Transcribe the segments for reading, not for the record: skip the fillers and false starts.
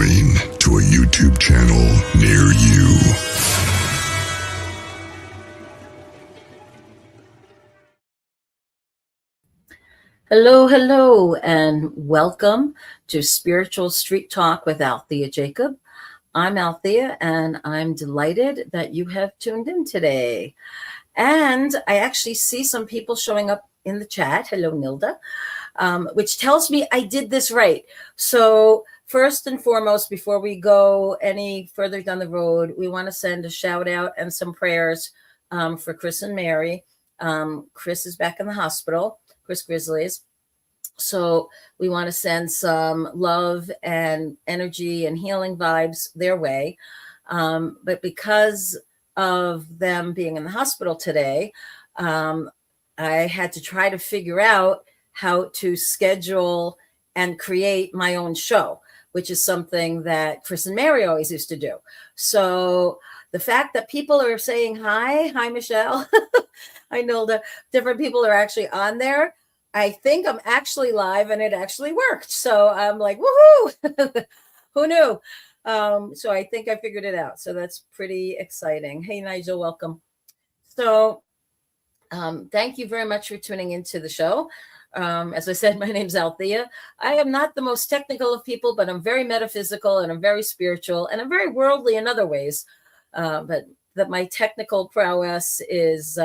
Coming to a YouTube channel near you. Hello, and welcome to Spiritual Street Talk with Alethea Jacob. I'm Alethea, and I'm delighted that you have tuned in today. And I actually see some people showing up in the chat. Hello, Nilda, which tells me I did this right. So first and foremost, before we go any further down the road, we want to send a shout out and some prayers for Chris and Mary. Chris is back in the hospital. Chris Grizzlies. So we want to send some love and energy and healing vibes their way. But because of them being in the hospital today, I had to try to figure out how to schedule and create my own show, which is something that Chris and Mary always used to do. So the fact that people are saying hi, Michelle, hi, Nilda, different people are actually on there. I think I'm actually live and it actually worked. So I'm like, woohoo! Who knew? So I think I figured it out. So that's pretty exciting. Hey, Nigel, welcome. So thank you very much for tuning into the show. As I said, my name's Alethea. I am not the most technical of people, but I'm very metaphysical and I'm very spiritual and I'm very worldly in other ways. But that my technical prowess is...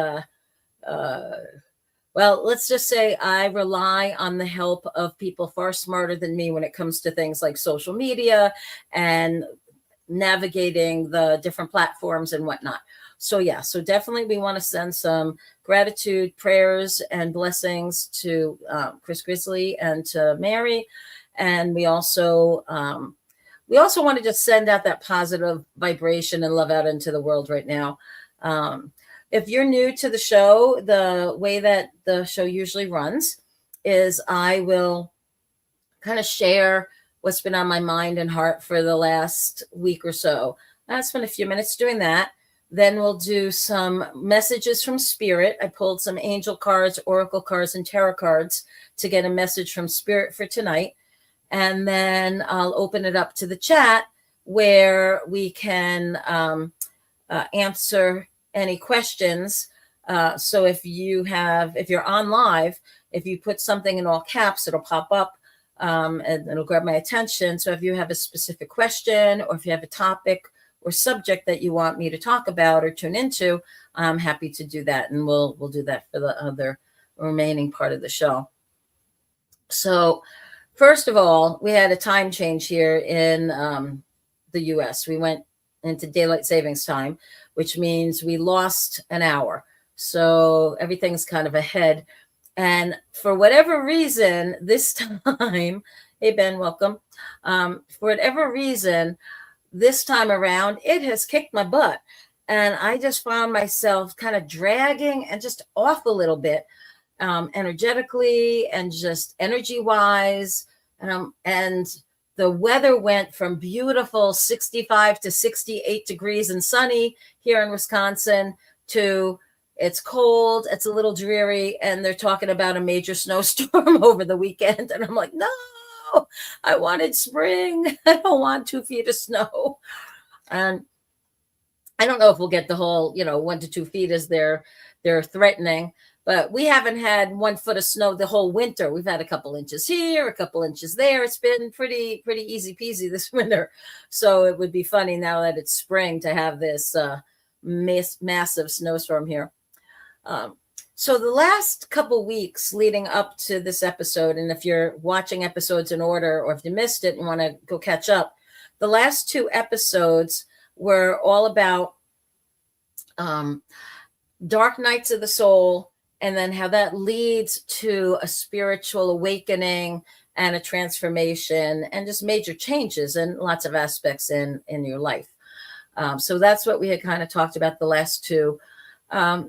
well, let's just say I rely on the help of people far smarter than me when it comes to things like social media and navigating the different platforms and whatnot. So yeah, so definitely we want to send some gratitude, prayers, and blessings to Chris Grizzly and to Mary. And we also want to just send out that positive vibration and love out into the world right now. If you're new to the show, the way that the show usually runs is I will kind of share what's been on my mind and heart for the last week or so. I spent a few minutes doing that. Then we'll do some messages from Spirit. I pulled some angel cards, oracle cards, and tarot cards to get a message from Spirit for tonight. And then I'll open it up to the chat where we can answer any questions. So if you're on live, if you put something in all caps, it'll pop up and it'll grab my attention. So if you have a specific question or if you have a topic or subject that you want me to talk about or tune into, I'm happy to do that. And we'll do that for the other remaining part of the show. So first of all, we had a time change here in the US. We went into daylight savings time, which means we lost an hour. So everything's kind of ahead. And for whatever reason, this time, hey, Ben, welcome. For whatever reason, this time around, it has kicked my butt. And I just found myself kind of dragging and just off a little bit, energetically and just energy-wise. And the weather went from beautiful 65 to 68 degrees and sunny here in Wisconsin to it's cold, it's a little dreary, and they're talking about a major snowstorm over the weekend. And I'm like, no, I wanted spring. I don't want 2 feet of snow. And I don't know if we'll get the whole, 1 to 2 feet as they're threatening. But we haven't had 1 foot of snow the whole winter. We've had a couple inches here, a couple inches there. It's been pretty easy peasy this winter. So it would be funny now that it's spring to have this massive snowstorm here. So the last couple weeks leading up to this episode, and if you're watching episodes in order or if you missed it and want to go catch up, the last 2 episodes were all about dark nights of the soul, and then how that leads to a spiritual awakening and a transformation and just major changes in lots of aspects in your life. So that's what we had kind of talked about the last 2.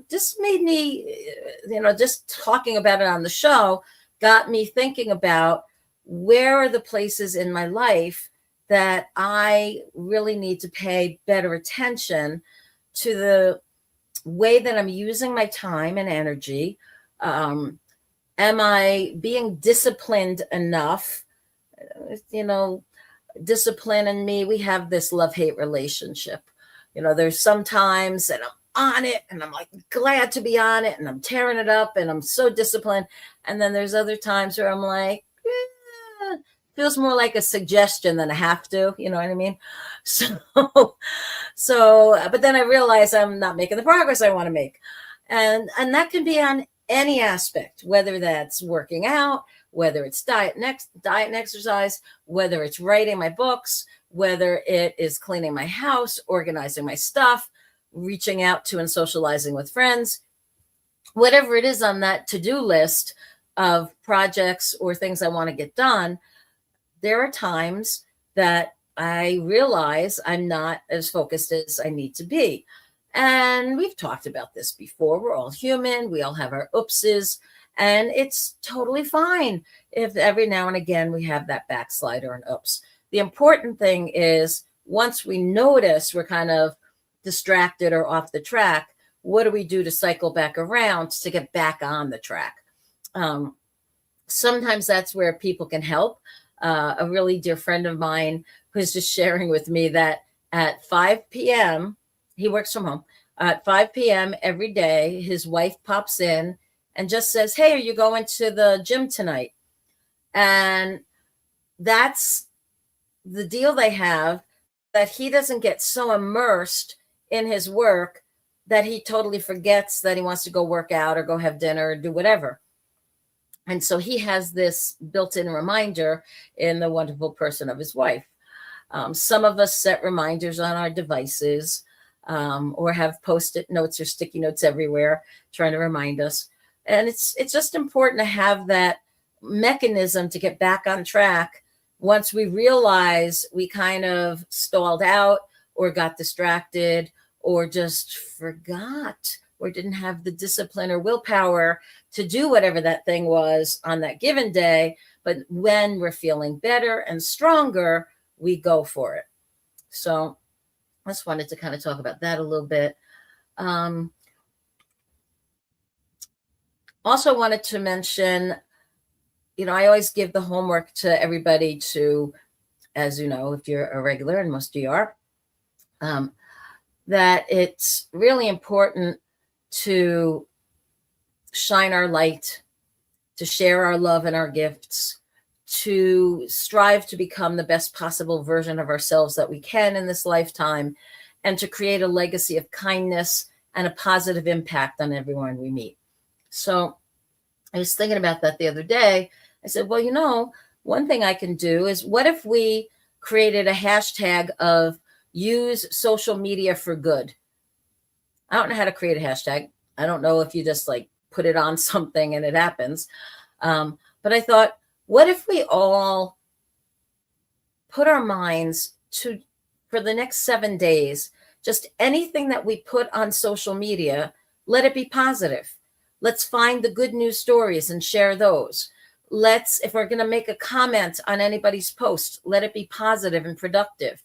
Just made me, just talking about it on the show got me thinking about where are the places in my life that I really need to pay better attention to the way that I'm using my time and energy. Am I being disciplined enough? discipline and me, we have this love-hate relationship. There's some times that I'm on it and I'm like glad to be on it and I'm tearing it up and I'm so disciplined. And then there's other times where I'm like, feels more like a suggestion than a have to, you know what I mean? But then I realize I'm not making the progress I want to make. And that can be on any aspect, whether that's working out, whether it's diet and exercise, whether it's writing my books, whether it is cleaning my house, organizing my stuff, reaching out to and socializing with friends, whatever it is on that to-do list of projects or things I want to get done. There are times that I realize I'm not as focused as I need to be. And we've talked about this before. We're all human. We all have our oopses. And it's totally fine if every now and again we have that backslide or an oops. The important thing is once we notice we're kind of distracted or off the track, what do we do to cycle back around to get back on the track? Sometimes that's where people can help. A really dear friend of mine was just sharing with me that at 5 p.m., he works from home, at 5 p.m. every day, his wife pops in and just says, "Hey, are you going to the gym tonight?" And that's the deal they have, that he doesn't get so immersed in his work that he totally forgets that he wants to go work out or go have dinner or do whatever. And so he has this built-in reminder in the wonderful person of his wife. Some of us set reminders on our devices or have Post-it notes or sticky notes everywhere trying to remind us. And it's just important to have that mechanism to get back on track once we realize we kind of stalled out or got distracted or just forgot or didn't have the discipline or willpower to do whatever that thing was on that given day. But when we're feeling better and stronger, we go for it. So I just wanted to kind of talk about that a little bit. Also wanted to mention, I always give the homework to everybody to, as you know, if you're a regular, and most of you are, that it's really important to shine our light, to share our love and our gifts, to strive to become the best possible version of ourselves that we can in this lifetime, and to create a legacy of kindness and a positive impact on everyone we meet. So I was thinking about that the other day. I said, well, one thing I can do is, what if we created a hashtag of use social media for good? I don't know how to create a hashtag. I don't know if you just put it on something and it happens. But I thought, what if we all put our minds to, for the next 7 days, just anything that we put on social media, let it be positive. Let's find the good news stories and share those. If we're going to make a comment on anybody's post, let it be positive and productive,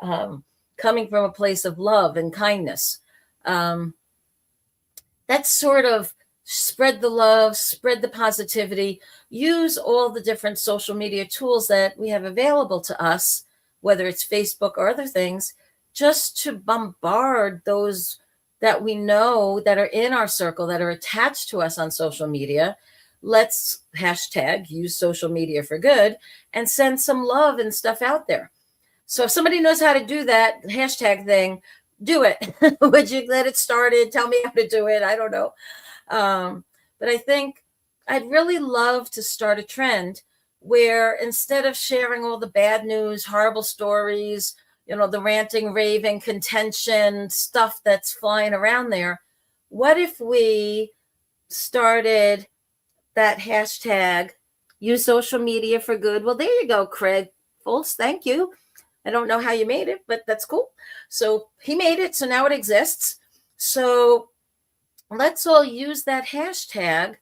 coming from a place of love and kindness. That's sort of spread the love, spread the positivity, use all the different social media tools that we have available to us, whether it's Facebook or other things, just to bombard those that we know that are in our circle, that are attached to us on social media. Let's hashtag use social media for good and send some love and stuff out there. So if somebody knows how to do that hashtag thing, do it. Would you get it started? Tell me how to do it. I don't know. But I think I'd really love to start a trend where instead of sharing all the bad news, horrible stories, the ranting, raving, contention stuff that's flying around there, what if we started that hashtag, use social media for good? Well, there you go, Craig Foltz. Thank you. I don't know how you made it, but that's cool. So he made it, so now it exists. So let's all use that hashtag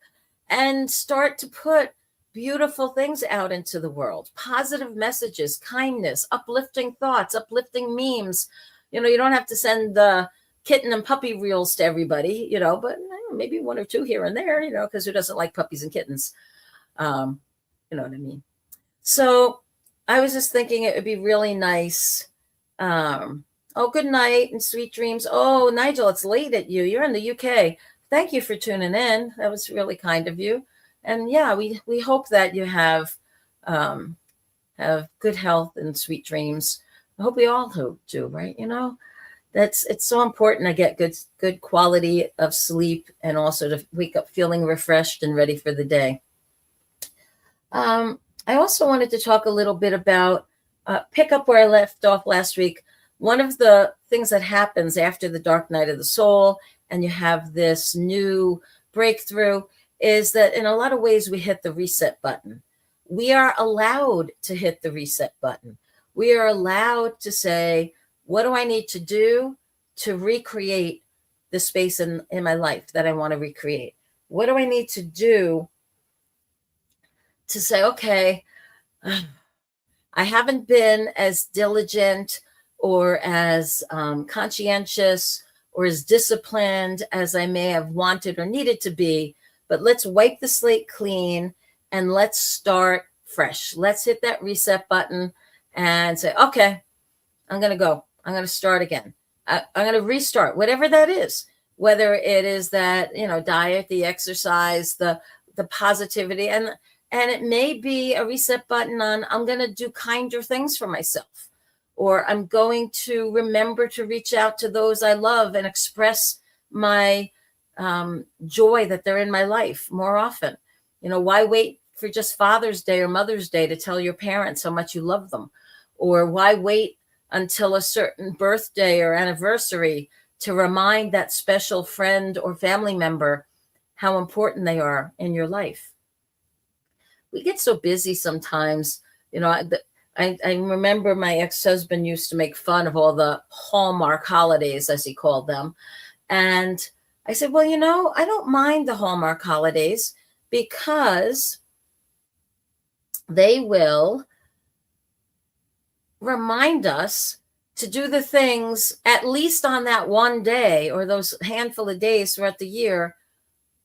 and start to put beautiful things out into the world, positive messages, kindness, uplifting thoughts, uplifting memes. You don't have to send the kitten and puppy reels to everybody, but maybe one or two here and there, because who doesn't like puppies and kittens? You know what I mean? So I was just thinking it would be really nice. Oh, good night and sweet dreams. Oh, Nigel, it's late at you. You're in the UK. Thank you for tuning in. That was really kind of you. And yeah, we hope that you um, have good health and sweet dreams. I hope we all do, right? It's so important to get good quality of sleep and also to wake up feeling refreshed and ready for the day. I also wanted to talk a little bit about pick up where I left off last week. One of the things that happens after the dark night of the soul, and you have this new breakthrough, is that in a lot of ways we hit the reset button. We are allowed to hit the reset button. We are allowed to say, what do I need to do to recreate the space in my life that I want to recreate? What do I need to do to say, okay, I haven't been as diligent or as conscientious or as disciplined as I may have wanted or needed to be, but let's wipe the slate clean and let's start fresh. Let's hit that reset button and say, okay, I'm going to go. I'm going to start again. I'm going to restart, whatever that is, whether it is that, diet, the exercise, the positivity, and it may be a reset button on I'm going to do kinder things for myself, or I'm going to remember to reach out to those I love and express my joy that they're in my life more often. Why wait for just Father's Day or Mother's Day to tell your parents how much you love them? Or why wait until a certain birthday or anniversary to remind that special friend or family member how important they are in your life? We get so busy sometimes. I remember my ex-husband used to make fun of all the Hallmark holidays, as he called them. And I said, well, I don't mind the Hallmark holidays because they will remind us to do the things at least on that one day or those handful of days throughout the year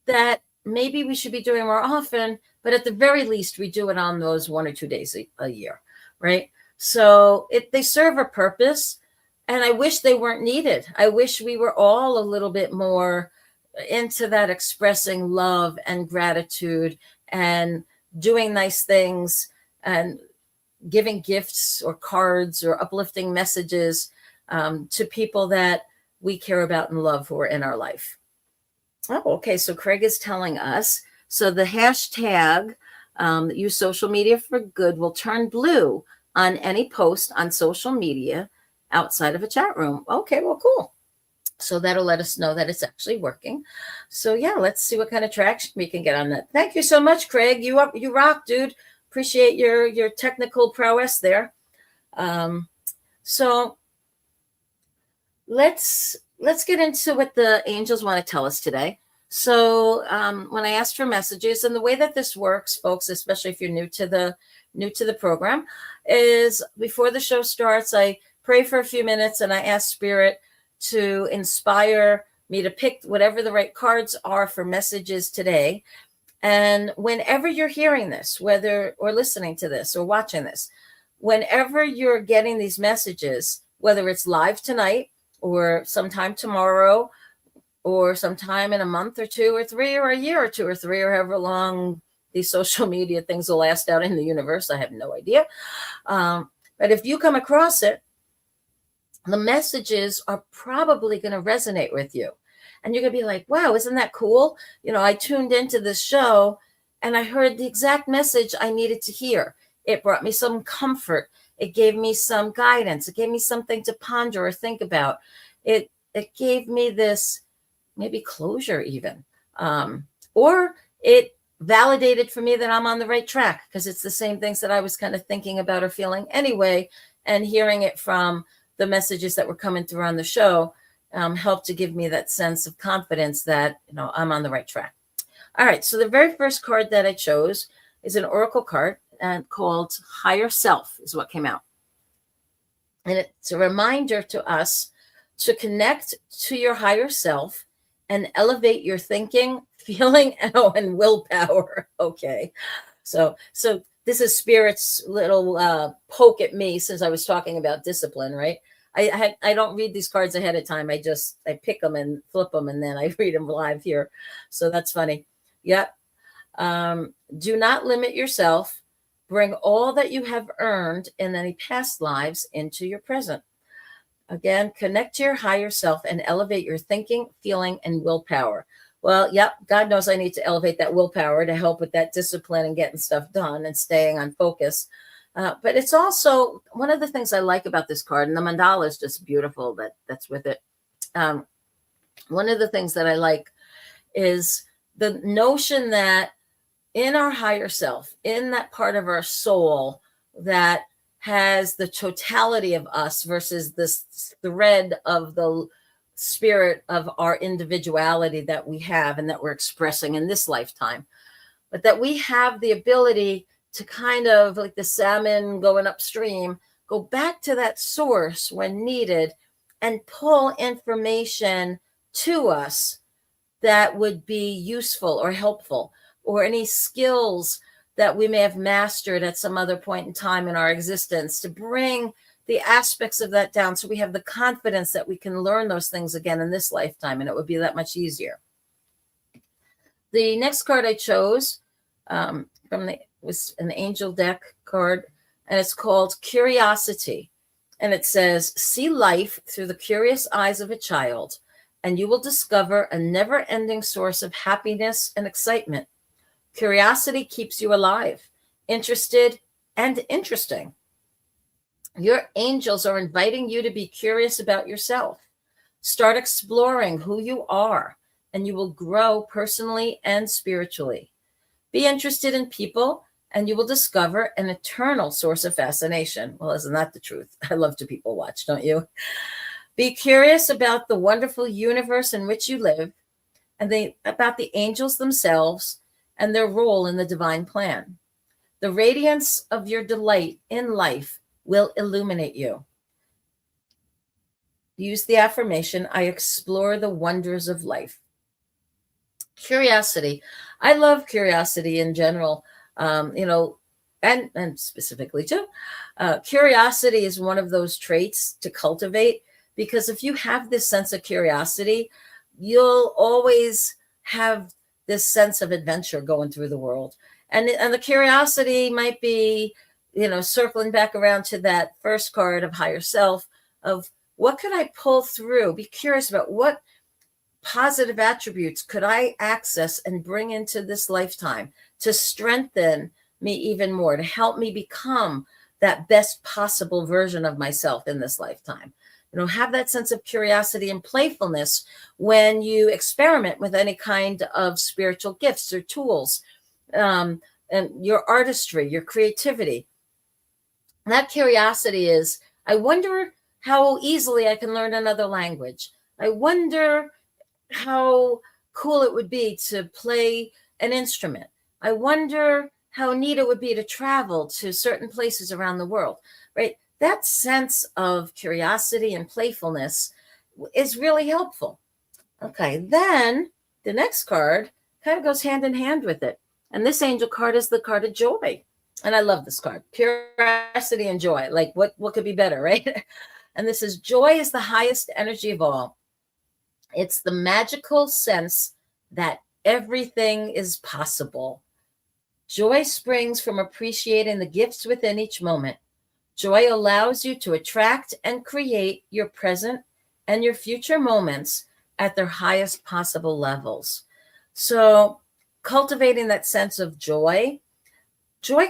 that maybe we should be doing more often, but at the very least, we do it on those 1 or 2 days a year, right? So they serve a purpose, and I wish they weren't needed. I wish we were all a little bit more into that expressing love and gratitude and doing nice things and giving gifts or cards or uplifting messages to people that we care about and love who are in our life. Oh, okay. So Craig is telling us, so the hashtag use social media for good will turn blue on any post on social media outside of a chat room. Okay, well, cool. So that'll let us know that it's actually working. So yeah, let's see what kind of traction we can get on that. Thank you so much, Craig. You rock, dude. Appreciate your technical prowess there. So let's get into what the angels want to tell us today. So when I asked for messages, and the way that this works, folks, especially if you're new to the program, is before the show starts, I pray for a few minutes and I ask Spirit to inspire me to pick whatever the right cards are for messages today. And whenever you're hearing this, whether or listening to this or watching this, whenever you're getting these messages, whether it's live tonight or sometime tomorrow or sometime in a month or 2 or 3 or a year or 2 or 3 or however long these social media things will last out in the universe, I have no idea. But if you come across it, the messages are probably going to resonate with you. And you're going to be like, wow, isn't that cool? I tuned into this show and I heard the exact message I needed to hear. It brought me some comfort. It gave me some guidance. It gave me something to ponder or think about. It gave me this maybe closure even. Or it validated for me that I'm on the right track because it's the same things that I was kind of thinking about or feeling anyway. And hearing it from the messages that were coming through on the show helped to give me that sense of confidence that, I'm on the right track. All right. So the very first card that I chose is an oracle card called Higher Self is what came out. And it's a reminder to us to connect to your higher self and elevate your thinking, feeling, and willpower. Okay. So this is Spirit's little poke at me, since I was talking about discipline, right? I don't read these cards ahead of time. I pick them and flip them, and then I read them live here. So that's funny. Yep. Do not limit yourself. Bring all that you have earned in any past lives into your present. Again, connect to your higher self and elevate your thinking, feeling, and willpower. Well, yep, God knows I need to elevate that willpower to help with that discipline and getting stuff done and staying on focus. But it's also one of the things I like about this card, and the mandala is just beautiful that's with it. One of the things that I like is the notion that in our higher self, in that part of our soul that has the totality of us versus this thread of the spirit of our individuality that we have and that we're expressing in this lifetime, but that we have the ability to kind of, like the salmon going upstream, go back to that source when needed and pull information to us that would be useful or helpful, or any skills that we may have mastered at some other point in time in our existence, to bring the aspects of that down so we have the confidence that we can learn those things again in this lifetime, and it would be that much easier. The next card I chose was an angel deck card, and it's called Curiosity. And it says, see life through the curious eyes of a child, and you will discover a never-ending source of happiness and excitement. Curiosity keeps you alive, interested, and interesting. Your angels are inviting you to be curious about yourself. Start exploring who you are, and you will grow personally and spiritually. Be interested in people, and you will discover an eternal source of fascination. Well, isn't that the truth? I love to people watch, don't you? Be curious about the wonderful universe in which you live, and about the angels themselves and their role in the divine plan. The radiance of your delight in life will illuminate you. Use the affirmation, I explore the wonders of life. Curiosity. I love curiosity in general, and specifically too. Curiosity is one of those traits to cultivate, because if you have this sense of curiosity, you'll always have this sense of adventure going through the world. And the curiosity might be, circling back around to that first card of higher self, of what could I pull through? Be curious about what positive attributes could I access and bring into this lifetime to strengthen me even more, to help me become that best possible version of myself in this lifetime. Have that sense of curiosity and playfulness when you experiment with any kind of spiritual gifts or tools, and your artistry, your creativity. And that curiosity is, I wonder how easily I can learn another language. I wonder how cool it would be to play an instrument. I wonder how neat it would be to travel to certain places around the world, right? That sense of curiosity and playfulness is really helpful. Okay, then the next card kind of goes hand in hand with it. And this angel card is the card of joy. And I love this card. Curiosity and joy. Like what could be better, right? And this is, joy is the highest energy of all. It's the magical sense that everything is possible. Joy springs from appreciating the gifts within each moment. Joy allows you to attract and create your present and your future moments at their highest possible levels. So cultivating that sense of joy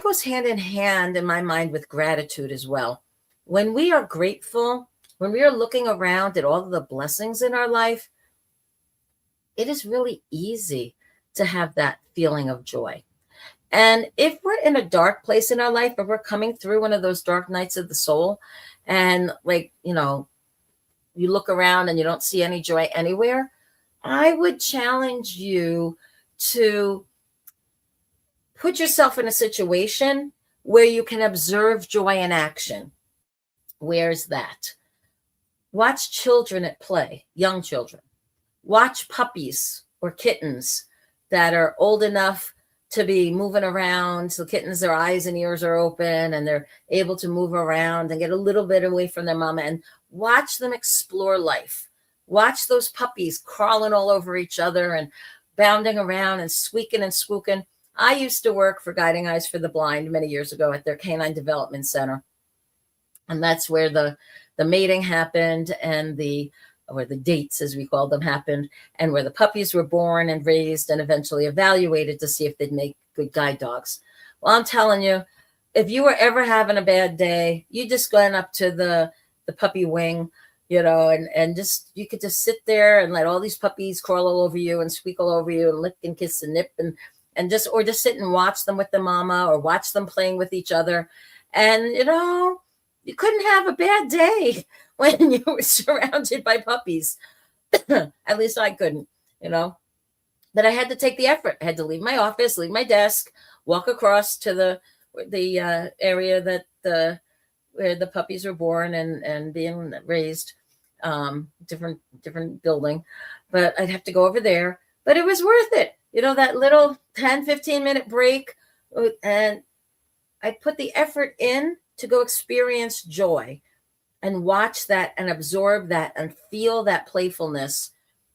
goes hand in hand in my mind with gratitude as well. When we are grateful, when we are looking around at all of the blessings in our life, it is really easy to have that feeling of joy. And if we're in a dark place in our life, or we're coming through one of those dark nights of the soul, and you look around and you don't see any joy anywhere, I would challenge you to put yourself in a situation where you can observe joy in action. Where's that? Watch children at play, young children. Watch puppies or kittens that are old enough to be moving around. So kittens, their eyes and ears are open and they're able to move around and get a little bit away from their mama and watch them explore life. Watch those puppies crawling all over each other and bounding around and squeaking and squooking. I used to work for Guiding Eyes for the Blind many years ago at their Canine Development Center. And that's where the mating happened and the dates, as we call them, happened, and where the puppies were born and raised and eventually evaluated to see if they'd make good guide dogs. Well, I'm telling you, if you were ever having a bad day, you just went up to the puppy wing, and just, you could just sit there and let all these puppies crawl all over you and squeak all over you and lick and kiss and nip and just sit and watch them with the mama or watch them playing with each other. And, you couldn't have a bad day when you were surrounded by puppies. At least I couldn't, But I had to take the effort. I had to leave my office, leave my desk, walk across to the area that where the puppies were born and being raised, different building. But I'd have to go over there. But it was worth it. That little 10, 15-minute break. And I put the effort in to go experience joy and watch that and absorb that and feel that playfulness.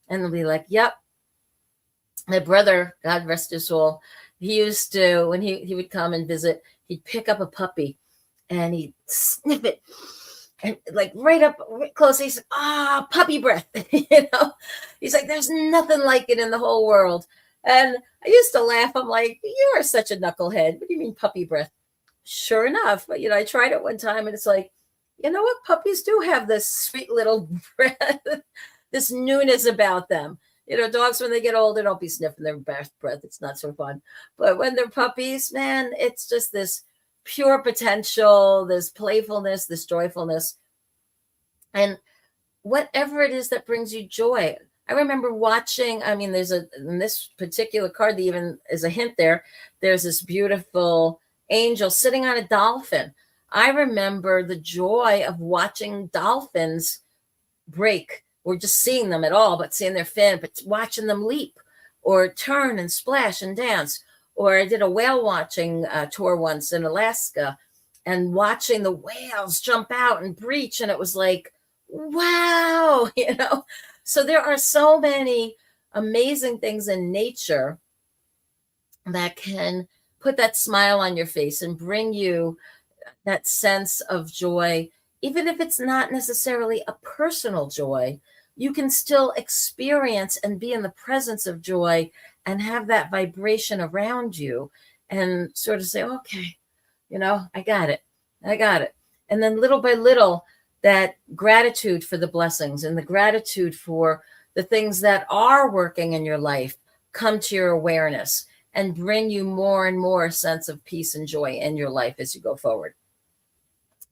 And they'll be like, yep. My brother, God rest his soul, he used to, when he would come and visit, he'd pick up a puppy and he'd sniff it. And like right up close, he said, puppy breath. He's like, there's nothing like it in the whole world. And I used to laugh. I'm like, you are such a knucklehead. What do you mean puppy breath? Sure enough, but I tried it one time and it's like, you know what? Puppies do have this sweet little breath, this newness about them. Dogs, when they get older, don't be sniffing their breath. It's not so fun. But when they're puppies, man, it's just this pure potential, this playfulness, this joyfulness. And whatever it is that brings you joy. I remember watching, in this particular card, that even is a hint there, there's this beautiful angel sitting on a dolphin. I remember the joy of watching dolphins break, or just seeing them at all, but seeing their fin, but watching them leap or turn and splash and dance. Or I did a whale watching tour once in Alaska and watching the whales jump out and breach. And it was like, wow, So there are so many amazing things in nature that can put that smile on your face and bring you that sense of joy. Even if it's not necessarily a personal joy, you can still experience and be in the presence of joy and have that vibration around you and sort of say, okay, I got it. And then little by little, that gratitude for the blessings and the gratitude for the things that are working in your life come to your awareness and bring you more and more sense of peace and joy in your life as you go forward.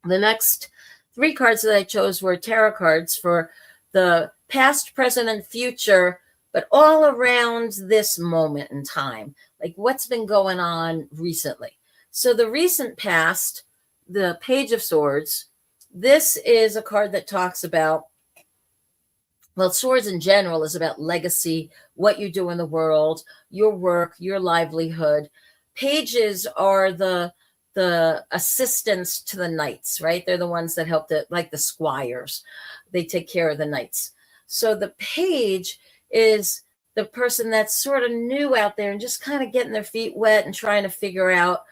The next 3 cards that I chose were tarot cards for the past, present, and future, but all around this moment in time, like what's been going on recently. So the recent past, the Page of Swords, this is a card that talks about, swords in general is about legacy, what you do in the world, your work, your livelihood. Pages are the assistants to the knights, right? They're the ones that help like the squires. They take care of the knights. So the page is the person that's sort of new out there and just kind of getting their feet wet and trying to figure out,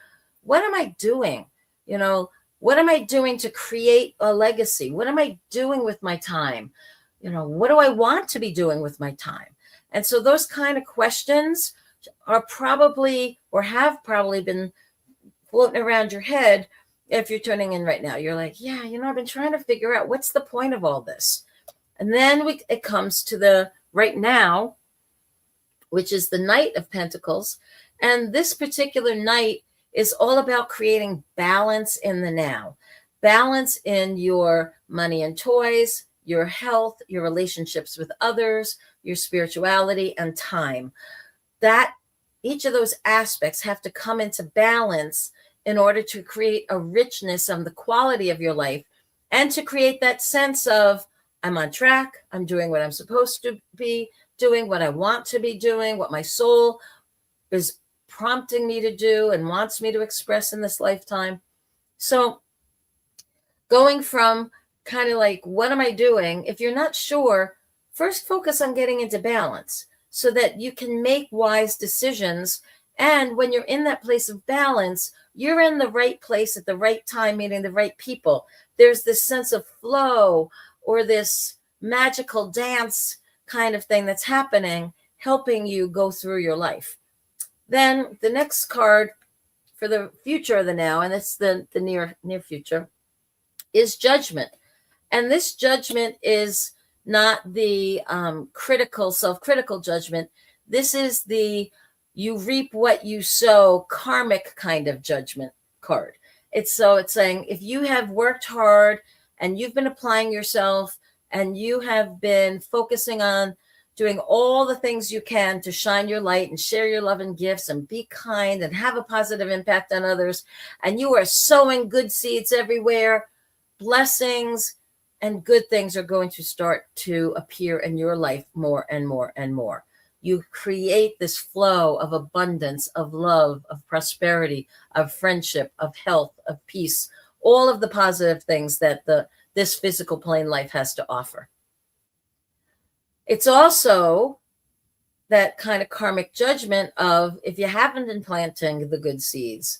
what am I doing? What am I doing to create a legacy? What am I doing with my time? What do I want to be doing with my time? And so those kind of questions are probably, or have probably been floating around your head. If you're tuning in right now, you're like, yeah, I've been trying to figure out what's the point of all this. And then it comes to the right now, which is the Knight of Pentacles. And this particular Knight is all about creating balance in the now, balance in your money and toys, your health, your relationships with others, your spirituality, and time. That each of those aspects have to come into balance in order to create a richness of the quality of your life and to create that sense of, I'm on track, I'm doing what I'm supposed to be doing, what I want to be doing, what my soul is prompting me to do and wants me to express in this lifetime. So going from kind of like, what am I doing? If you're not sure, first focus on getting into balance so that you can make wise decisions. And when you're in that place of balance, you're in the right place at the right time, meeting the right people. There's this sense of flow or this magical dance kind of thing that's happening, helping you go through your life. Then the next card for the future of the now, and it's the near future, is judgment. And this judgment is not the self-critical judgment. This is the you reap what you sow karmic kind of judgment card. It's saying if you have worked hard and you've been applying yourself and you have been focusing on doing all the things you can to shine your light and share your love and gifts and be kind and have a positive impact on others, and you are sowing good seeds everywhere, blessings and good things are going to start to appear in your life more and more and more. You create this flow of abundance, of love, of prosperity, of friendship, of health, of peace, all of the positive things that this physical plane life has to offer. It's also that kind of karmic judgment of if you haven't been planting the good seeds,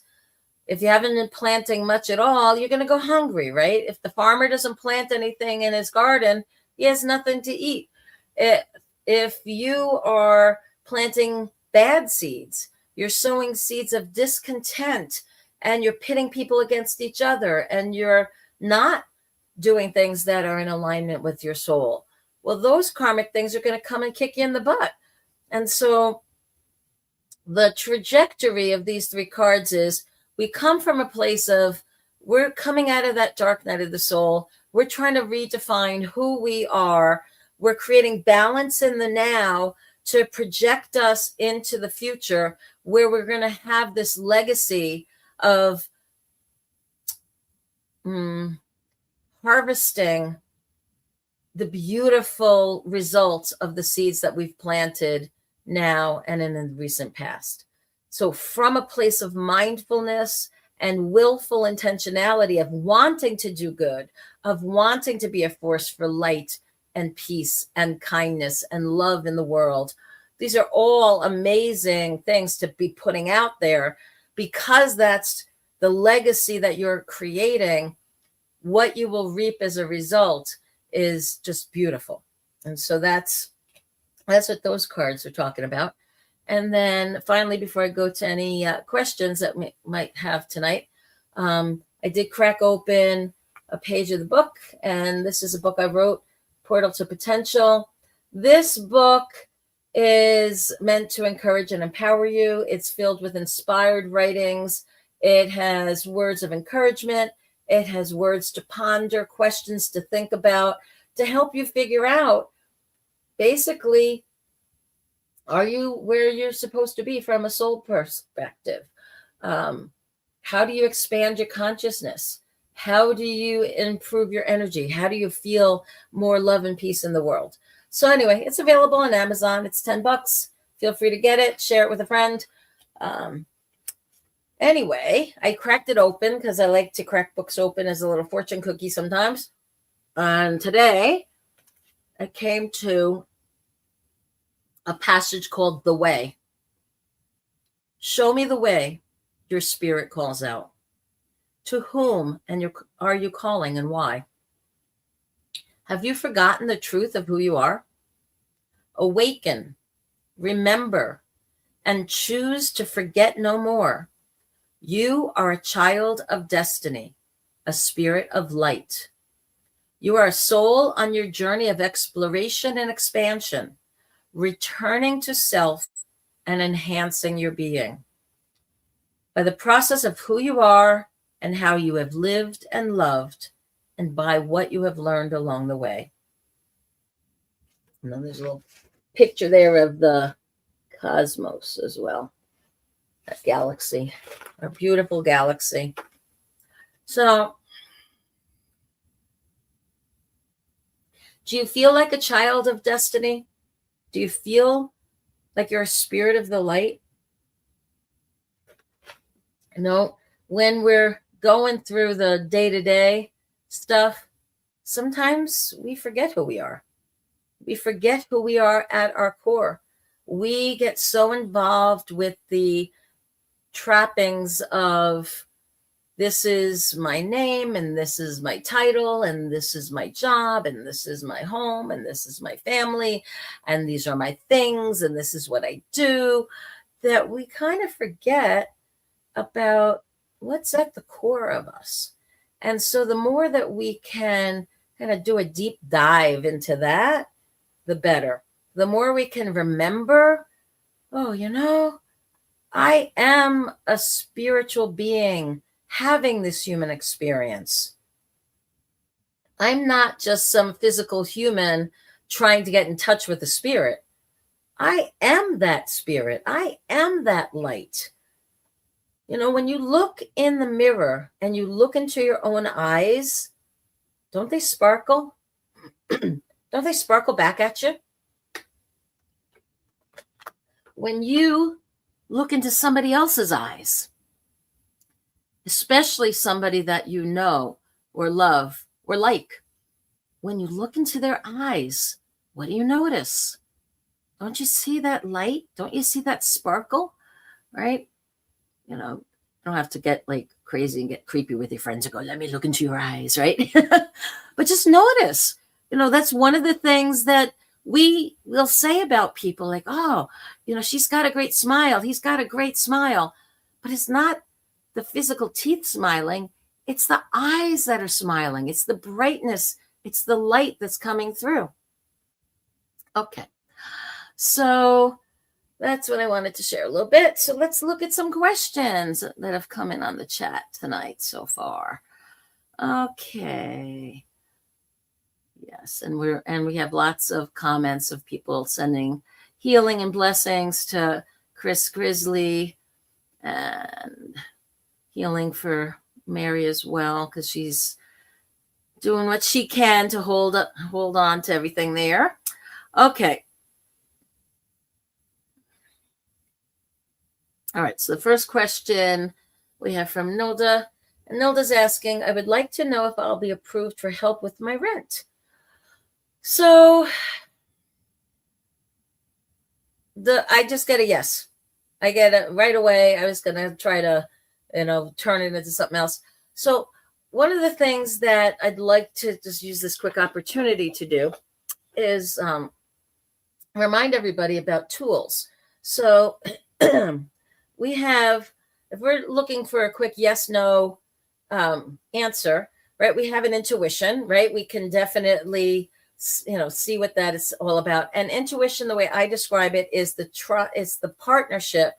if you haven't been planting much at all, you're going to go hungry, right? If the farmer doesn't plant anything in his garden, he has nothing to eat. If you are planting bad seeds, you're sowing seeds of discontent and you're pitting people against each other and you're not doing things that are in alignment with your soul. Well, those karmic things are going to come and kick you in the butt. And so the trajectory of these three cards is we come from a place of we're coming out of that dark night of the soul. We're trying to redefine who we are. We're creating balance in the now to project us into the future where we're going to have this legacy of harvesting the beautiful results of the seeds that we've planted now and in the recent past. So from a place of mindfulness and willful intentionality of wanting to do good, of wanting to be a force for light and peace and kindness and love in the world. These are all amazing things to be putting out there because that's the legacy that you're creating. What you will reap as a result is just beautiful. And so that's what those cards are talking about. And then finally, before I go to any questions that we might have tonight, I did crack open a page of the book. And this is a book I wrote, Portal to Potential. This book is meant to encourage and empower you. It's filled with inspired writings. It has words of encouragement. It has words to ponder, questions to think about, to help you figure out, basically, are you where you're supposed to be from a soul perspective? How do you expand your consciousness? How do you improve your energy? How do you feel more love and peace in the world? So anyway, it's available on Amazon. It's $10. Feel free to get it. Share it with a friend. Anyway, I cracked it open because I like to crack books open as a little fortune cookie sometimes. And today I came to a passage called The Way. Show me the way, your spirit calls out. To whom are you calling and why? Have you forgotten the truth of who you are? Awaken, remember, and choose to forget no more. You are a child of destiny, a spirit of light. You are a soul on your journey of exploration and expansion, returning to self and enhancing your being. By the process of who you are and how you have lived and loved, and by what you have learned along the way. And then there's a little picture there of the cosmos as well. That galaxy, our beautiful galaxy. So, do you feel like a child of destiny? Do you feel like you're a spirit of the light? You know, when we're going through the day-to-day stuff, sometimes we forget who we are. We forget who we are at our core. We get so involved with the trappings of this is my name, and this is my title, and this is my job, and this is my home, and this is my family, and these are my things, and this is what I do, that we kind of forget about what's at the core of us. And so the more that we can kind of do a deep dive into that, the better. The more we can remember, oh, I am a spiritual being having this human experience. I'm not just some physical human trying to get in touch with the spirit. I am that spirit. I am that light. When you look in the mirror and you look into your own eyes, don't they sparkle? Don't they sparkle back at you? When you look into somebody else's eyes, especially somebody that you know or love or like, when you look into their eyes, what do you notice? Don't you see that light? Don't you see that sparkle? Right? You don't have to get like crazy and get creepy with your friends and go, let me look into your eyes, right? But just notice, that's one of the things that we will say about people, like, oh, she's got a great smile. He's got a great smile. But it's not the physical teeth smiling. It's the eyes that are smiling. It's the brightness. It's the light that's coming through. Okay. So that's what I wanted to share a little bit. So let's look at some questions that have come in on the chat tonight so far. Okay. Yes, and we have lots of comments of people sending healing and blessings to Chris Grizzly, and healing for Mary as well, because she's doing what she can to hold on to everything there. Okay. All right, so the first question we have from Nilda. And Nilda's asking, I would like to know if I'll be approved for help with my rent. So I just get a yes. I get it right away. I was going to try to, turn it into something else. So one of the things that I'd like to just use this quick opportunity to do is remind everybody about tools. So we have, if we're looking for a quick yes, no answer, right? We have an intuition, right? We can definitely, see what that is all about. And intuition, the way I describe it, is it's the partnership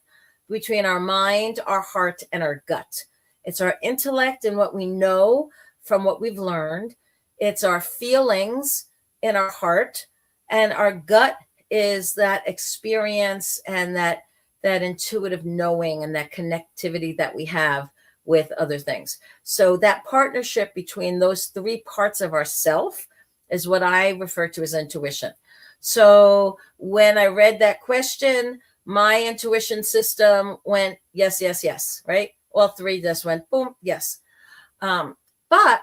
between our mind, our heart, and our gut. It's our intellect and what we know from what we've learned. It's our feelings in our heart, and our gut is that experience and that intuitive knowing and that connectivity that we have with other things. So that partnership between those three parts of ourself is what I refer to as intuition. So when I read that question, my intuition system went yes, yes, yes, right? All three just went boom, yes. But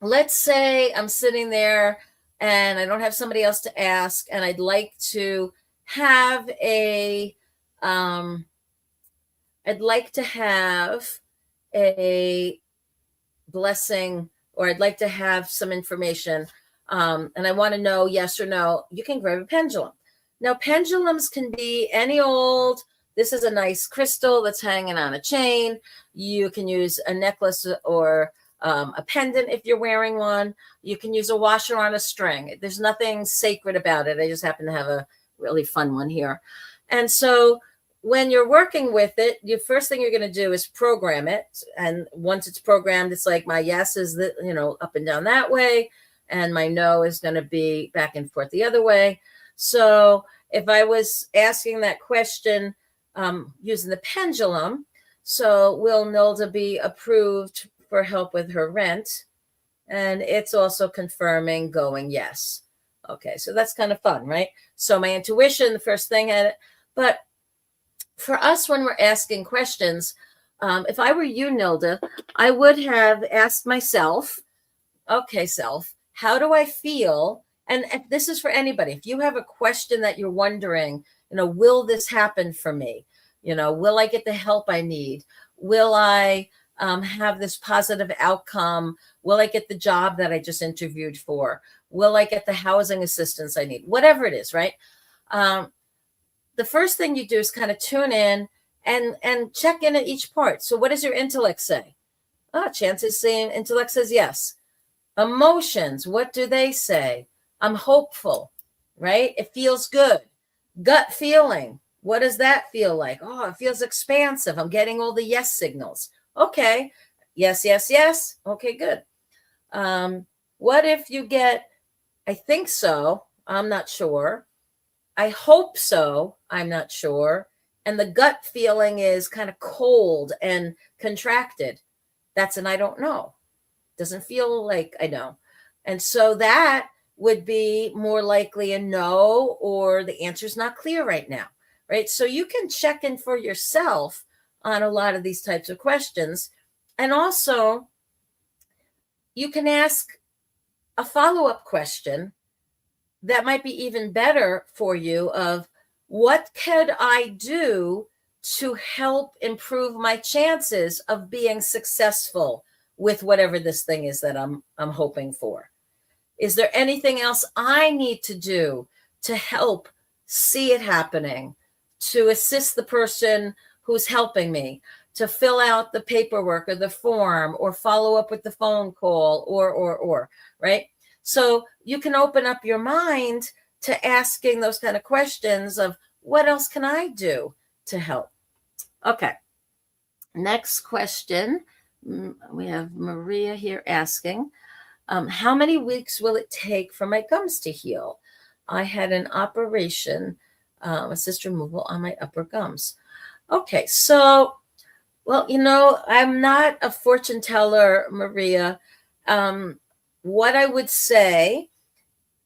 let's say I'm sitting there and I don't have somebody else to ask, and I'd like to have a blessing, or I'd like to have some information, and I want to know yes or no. You can grab a pendulum. Now, pendulums can be any old. This is a nice crystal that's hanging on a chain. You can use a necklace or a pendant if you're wearing one. You can use a washer on a string. There's nothing sacred about it. I just happen to have a really fun one here. And so when you're working with it, the first thing you're going to do is program it. And once it's programmed, it's like my yes is up and down that way, and my no is going to be back and forth the other way. So if I was asking that question using the pendulum, so will Nilda be approved for help with her rent? And it's also confirming going yes. Okay, so that's kind of fun, right? So my intuition, the first thing had it. But for us, when we're asking questions, If I were you, Nilda, I would have asked myself, okay, self, how do I feel? And this is for anybody. If you have a question that you're wondering, will this happen for me? Will I get the help I need? Will I have this positive outcome? Will I get the job that I just interviewed for? Will I get the housing assistance I need? Whatever it is, right? The first thing you do is kind of tune in and check in at each part. So what does your intellect say? Chances saying intellect says yes. Emotions, what do they say? I'm hopeful, right? It feels good. Gut feeling, what does that feel like? Oh, it feels expansive. I'm getting all the yes signals. Okay. Yes, yes, yes. Okay, good. What if you get, I think so, I'm not sure. I hope so, I'm not sure. And the gut feeling is kind of cold and contracted. That's an I don't know. Doesn't feel like I know. And so that would be more likely a no, or the answer's not clear right now, right? So you can check in for yourself on a lot of these types of questions. And also, you can ask a follow-up question that might be even better for you of what could I do to help improve my chances of being successful with whatever this thing is that I'm hoping for? Is there anything else I need to do to help see it happening, to assist the person who's helping me, to fill out the paperwork or the form or follow up with the phone call or, right? So you can open up your mind to asking those kind of questions of what else can I do to help? Okay. Next question. We have Maria here asking, how many weeks will it take for my gums to heal? I had an operation, a cyst removal on my upper gums. Okay, so, well, I'm not a fortune teller, Maria. What I would say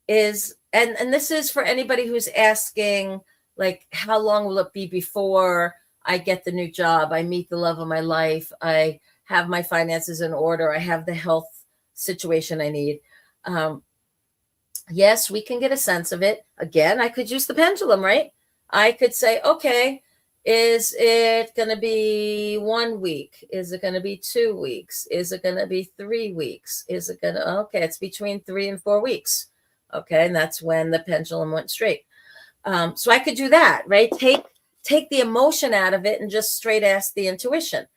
is, and this is for anybody who's asking, like, how long will it be before I get the new job, I meet the love of my life, I have my finances in order, I have the health situation I need. Yes, we can get a sense of it. Again, I could use the pendulum, right? I could say, okay, is it going to be 1 week? Is it going to be 2 weeks? Is it going to be 3 weeks? Is it going to, okay, it's between 3 and 4 weeks. Okay, and that's when the pendulum went straight. So I could do that, right? Take the emotion out of it and just straight ask the intuition.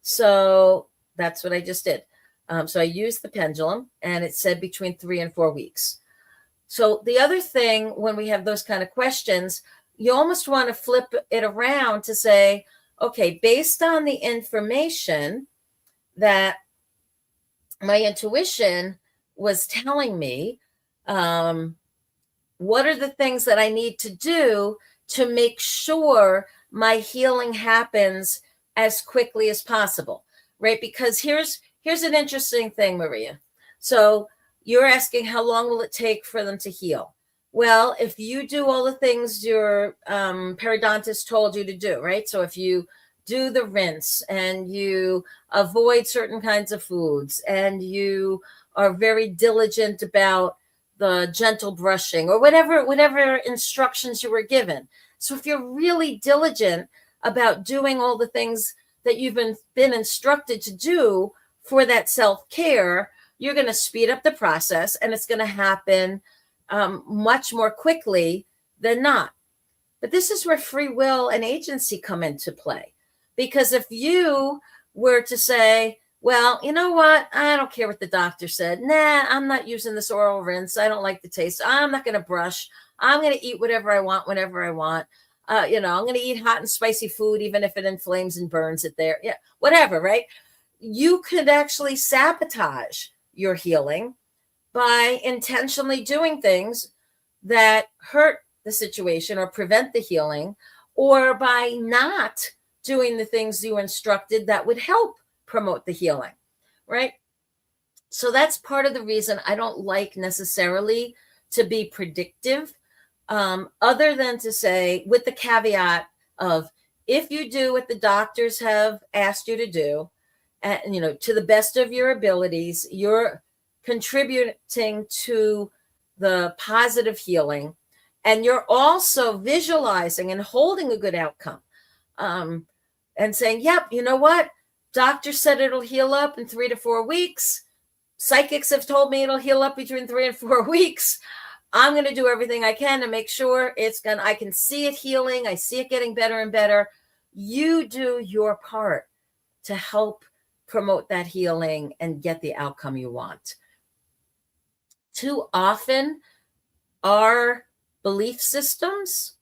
So that's what I just did. So I used the pendulum and it said between 3 and 4 weeks. So the other thing, when we have those kind of questions, you almost want to flip it around to say, okay, based on the information that my intuition was telling me, what are the things that I need to do to make sure my healing happens as quickly as possible, right? Because here's an interesting thing, Maria. So you're asking how long will it take for them to heal? Well, if you do all the things your periodontist told you to do, right? So if you do the rinse and you avoid certain kinds of foods and you are very diligent about the gentle brushing or whatever instructions you were given. So if you're really diligent about doing all the things that you've been instructed to do for that self-care, you're going to speed up the process and it's going to happen much more quickly than not. But this is where free will and agency come into play. Because if you were to say, well, you know what? I don't care what the doctor said. Nah, I'm not using this oral rinse. I don't like the taste. I'm not going to brush. I'm going to eat whatever I want, whenever I want. I'm going to eat hot and spicy food, even if it inflames and burns it there. Yeah, whatever, right? You could actually sabotage your healing by intentionally doing things that hurt the situation or prevent the healing, or by not doing the things you instructed that would help promote the healing, right? So that's part of the reason I don't like necessarily to be predictive, other than to say, with the caveat of if you do what the doctors have asked you to do, and to the best of your abilities, you're contributing to the positive healing, and you're also visualizing and holding a good outcome, and saying, yep, you know what, doctor said it'll heal up in 3 to 4 weeks. Psychics have told me it'll heal up between 3 and 4 weeks. I'm going to do everything I can to make sure I can see it healing. I see it getting better and better. You do your part to help promote that healing and get the outcome you want. Too often, our belief systems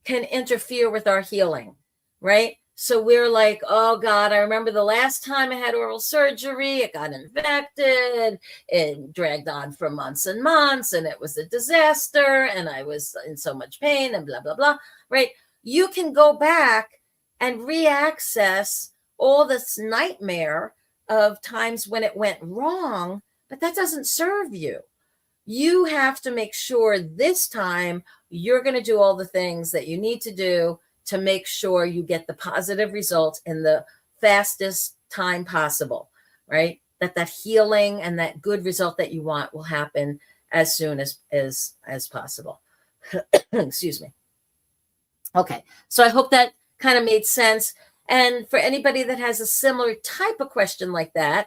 can interfere with our healing, right? So we're like, oh God, I remember the last time I had oral surgery, it got infected, it dragged on for months and months, and it was a disaster, and I was in so much pain, and blah, blah, blah, right? You can go back and reaccess all this nightmare of times when it went wrong, but that doesn't serve you. You have to make sure this time you're going to do all the things that you need to do to make sure you get the positive results in the fastest time possible, right? That healing and that good result that you want will happen as soon as possible. Excuse me. Okay, so I hope that kind of made sense. And for anybody that has a similar type of question like that,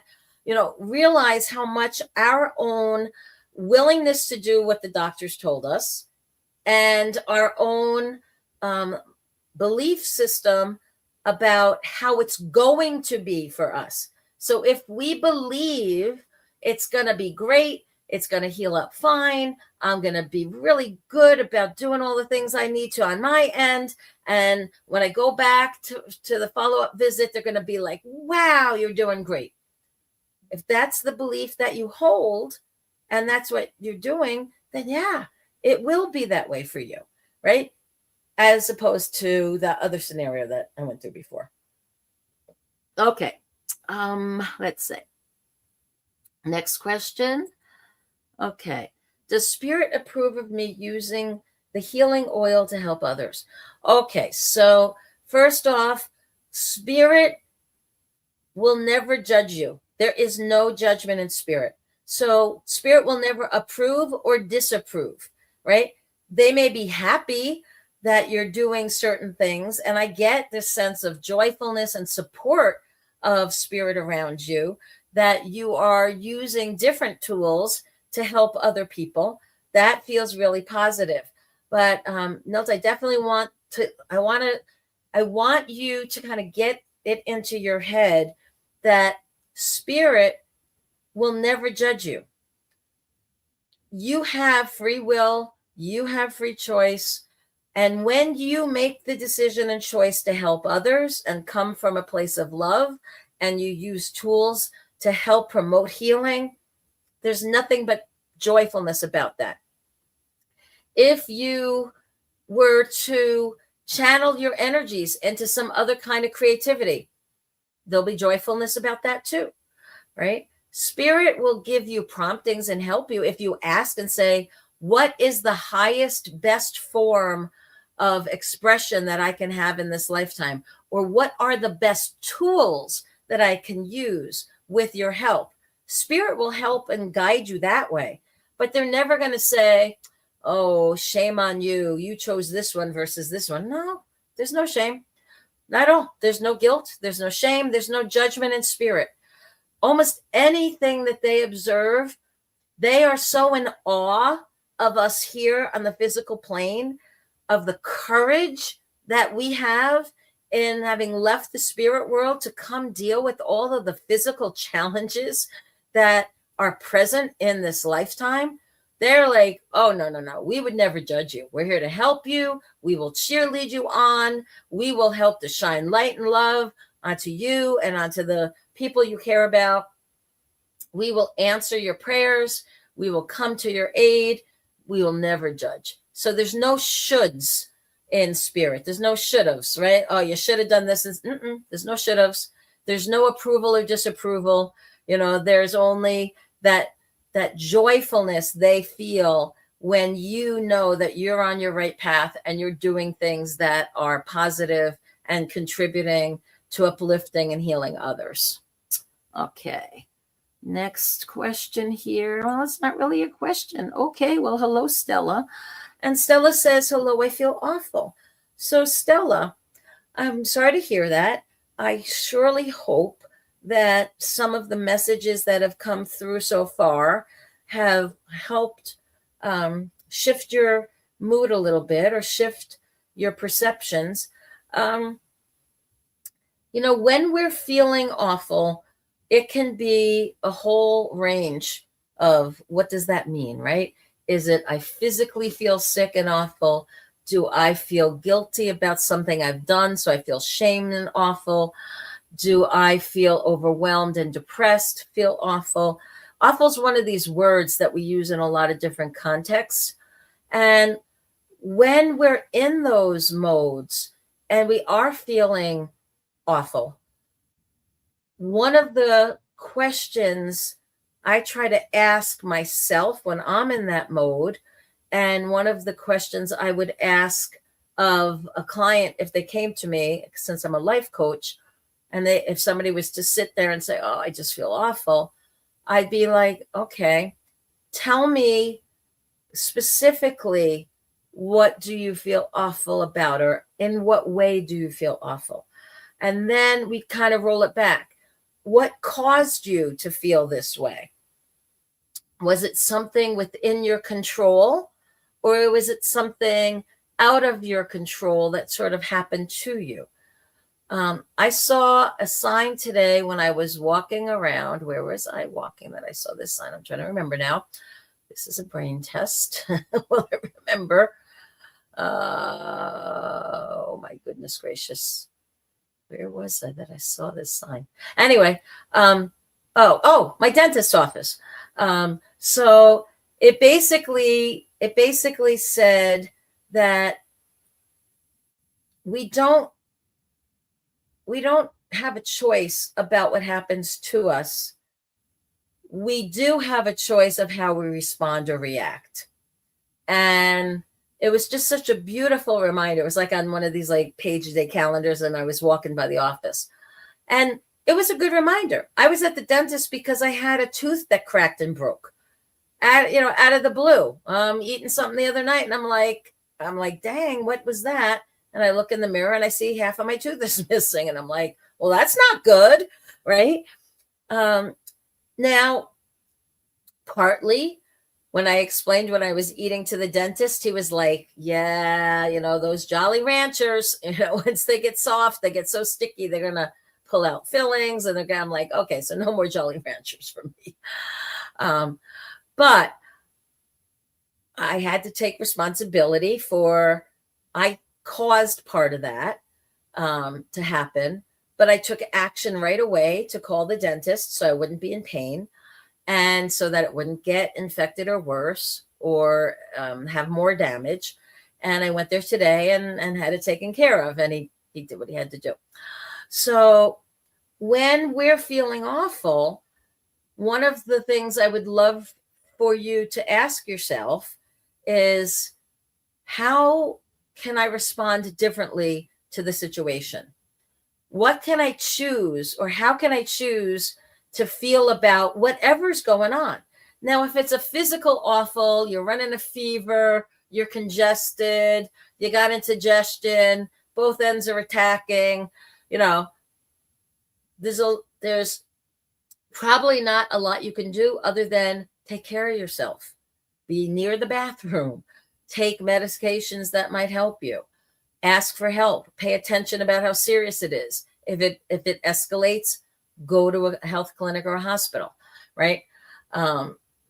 realize how much our own willingness to do what the doctors told us and our own belief system about how it's going to be for us. So if we believe it's going to be great, it's going to heal up fine, I'm going to be really good about doing all the things I need to on my end, and when I go back to the follow-up visit, they're going to be like, wow, you're doing great. If that's the belief that you hold and that's what you're doing, then yeah, it will be that way for you, right? As opposed to the other scenario that I went through before. Okay, let's see. Next question. Okay, does Spirit approve of me using the healing oil to help others? Okay, so first off, Spirit will never judge you. There is no judgment in Spirit. So Spirit will never approve or disapprove, right? They may be happy that you're doing certain things, and I get this sense of joyfulness and support of Spirit around you, that you are using different tools to help other people. That feels really positive. But Milt, I definitely want you to kind of get it into your head that Spirit will never judge you. You have free will, you have free choice. And when you make the decision and choice to help others and come from a place of love, and you use tools to help promote healing, there's nothing but joyfulness about that. If you were to channel your energies into some other kind of creativity, there'll be joyfulness about that too, right? Spirit will give you promptings and help you if you ask and say, what is the highest, best form of expression that I can have in this lifetime? Or what are the best tools that I can use with your help? Spirit will help and guide you that way. But they're never going to say, oh, shame on you. You chose this one versus this one. No, there's no shame. Not at all. There's no guilt. There's no shame. There's no judgment in Spirit. Almost anything that they observe, they are so in awe of us here on the physical plane, of the courage that we have in having left the spirit world to come deal with all of the physical challenges that are present in this lifetime. They're like, oh, no. We would never judge you. We're here to help you. We will cheerlead you on. We will help to shine light and love onto you and onto the people you care about. We will answer your prayers. We will come to your aid. We will never judge. So there's no shoulds in Spirit. There's no should-haves, right? Oh, you should have done this. There's no should-haves. There's no approval or disapproval. There's only that joyfulness they feel when you know that you're on your right path and you're doing things that are positive and contributing to uplifting and healing others. Okay. Next question here. Well, it's not really a question. Okay. Well, hello, Stella. And Stella says, hello, I feel awful. So, Stella, I'm sorry to hear that. I surely hope that some of the messages that have come through so far have helped shift your mood a little bit or shift your perceptions. When we're feeling awful, it can be a whole range of what does that mean, right? Is it I physically feel sick and awful? Do I feel guilty about something I've done, so I feel shame and awful? Do I feel overwhelmed and depressed, feel awful? Awful is one of these words that we use in a lot of different contexts. And when we're in those modes and we are feeling awful, one of the questions I try to ask myself when I'm in that mode, and one of the questions I would ask of a client if they came to me, since I'm a life coach, and if somebody was to sit there and say, oh, I just feel awful, I'd be like, okay, tell me specifically, what do you feel awful about, or in what way do you feel awful? And then we kind of roll it back. What caused you to feel this way? Was it something within your control, or was it something out of your control that sort of happened to you? I saw a sign today when I was walking around. Where was I walking that I saw this sign? I'm trying to remember now. This is a brain test. Will I remember? Oh, my goodness gracious. Where was I that I saw this sign? Anyway, my dentist's office. So it basically said that we don't have a choice about what happens to us. We do have a choice of how we respond or react. And it was just such a beautiful reminder. It was like on one of these like page day calendars, and I was walking by the office. And it was a good reminder. I was at the dentist because I had a tooth that cracked and broke out of the blue. Eating something the other night, and I'm like, dang, what was that? And I look in the mirror and I see half of my tooth is missing. And I'm like, well, that's not good, right? Now, partly when I explained what I was eating to the dentist, he was like, yeah, those Jolly Ranchers, once they get soft, they get so sticky, they're going to pull out fillings. And I'm like, okay, so no more Jolly Ranchers for me. But I had to take responsibility for, I caused part of that to happen, but I took action right away to call the dentist so I wouldn't be in pain, and so that it wouldn't get infected or worse or have more damage. And I went there today and had it taken care of, and he did what he had to do. So when we're feeling awful, one of the things I would love for you to ask yourself is, how can I respond differently to the situation? What can I choose, or how can I choose to feel about whatever's going on? Now, if it's a physical awful, you're running a fever, you're congested, you got indigestion, both ends are attacking, there's probably not a lot you can do other than take care of yourself, be near the bathroom, take medications that might help you, ask for help, pay attention about how serious it is. If it escalates, go to a health clinic or a hospital, right?